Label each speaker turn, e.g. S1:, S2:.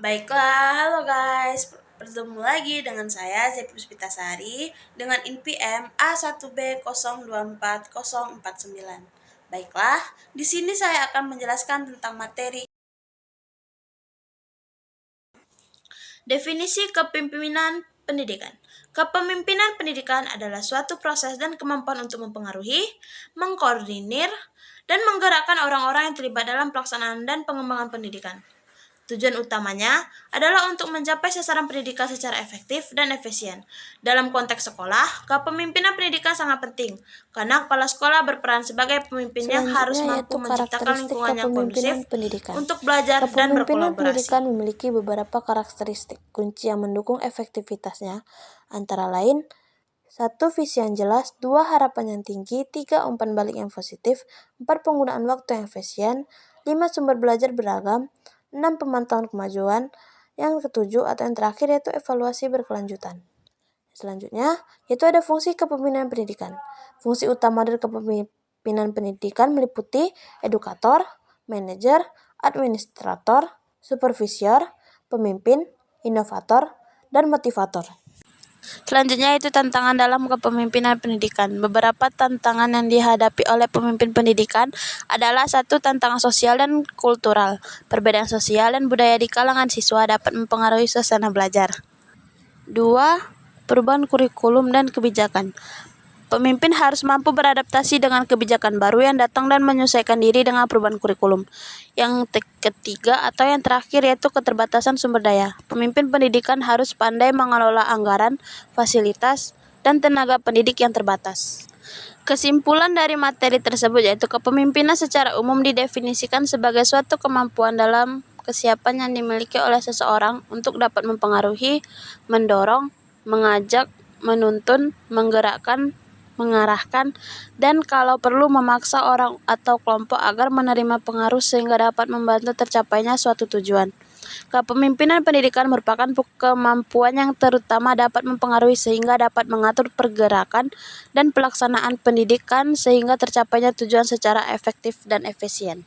S1: Baiklah, halo guys. Bertemu lagi dengan saya Zepi Puspitasari dengan NPM A1B024049. Baiklah, di sini saya akan menjelaskan tentang materi definisi kepemimpinan pendidikan. Kepemimpinan pendidikan adalah suatu proses dan kemampuan untuk mempengaruhi, mengkoordinir, dan menggerakkan orang-orang yang terlibat dalam pelaksanaan dan pengembangan pendidikan. Tujuan utamanya adalah untuk mencapai sasaran pendidikan secara efektif dan efisien. Dalam konteks sekolah, kepemimpinan pendidikan sangat penting, karena kepala sekolah berperan sebagai pemimpin yang harus mampu menciptakan lingkungan yang kondusif untuk belajar dan
S2: Kepemimpinan
S1: berkolaborasi.
S2: pendidikan memiliki beberapa karakteristik kunci yang mendukung efektivitasnya, antara lain 1. Visi yang jelas, 2. Harapan yang tinggi, 3. Umpan balik yang positif, 4. Penggunaan waktu yang efisien, 5. Sumber belajar beragam, 6. Pemantauan kemajuan, yang ketujuh atau yang terakhir yaitu evaluasi berkelanjutan. Selanjutnya, yaitu ada fungsi kepemimpinan pendidikan. Fungsi utama dari kepemimpinan pendidikan meliputi edukator, manajer, administrator, supervisor, pemimpin, inovator, dan motivator. Selanjutnya itu tantangan dalam kepemimpinan pendidikan. Beberapa tantangan yang dihadapi oleh pemimpin pendidikan adalah 1. Tantangan sosial dan kultural. Perbedaan sosial dan budaya di kalangan siswa dapat mempengaruhi suasana belajar. 2. Perubahan kurikulum dan kebijakan. Pemimpin harus mampu beradaptasi dengan kebijakan baru yang datang dan menyesuaikan diri dengan perubahan kurikulum. Yang ketiga atau yang terakhir yaitu keterbatasan sumber daya. Pemimpin pendidikan harus pandai mengelola anggaran, fasilitas, dan tenaga pendidik yang terbatas. Kesimpulan dari materi tersebut yaitu kepemimpinan secara umum didefinisikan sebagai suatu kemampuan dalam kesiapan yang dimiliki oleh seseorang untuk dapat mempengaruhi, mendorong, mengajak, menuntun, menggerakkan, mengarahkan, dan kalau perlu memaksa orang atau kelompok agar menerima pengaruh sehingga dapat membantu tercapainya suatu tujuan. Kepemimpinan pendidikan merupakan kemampuan yang terutama dapat mempengaruhi sehingga dapat mengatur pergerakan dan pelaksanaan pendidikan sehingga tercapainya tujuan secara efektif dan efisien.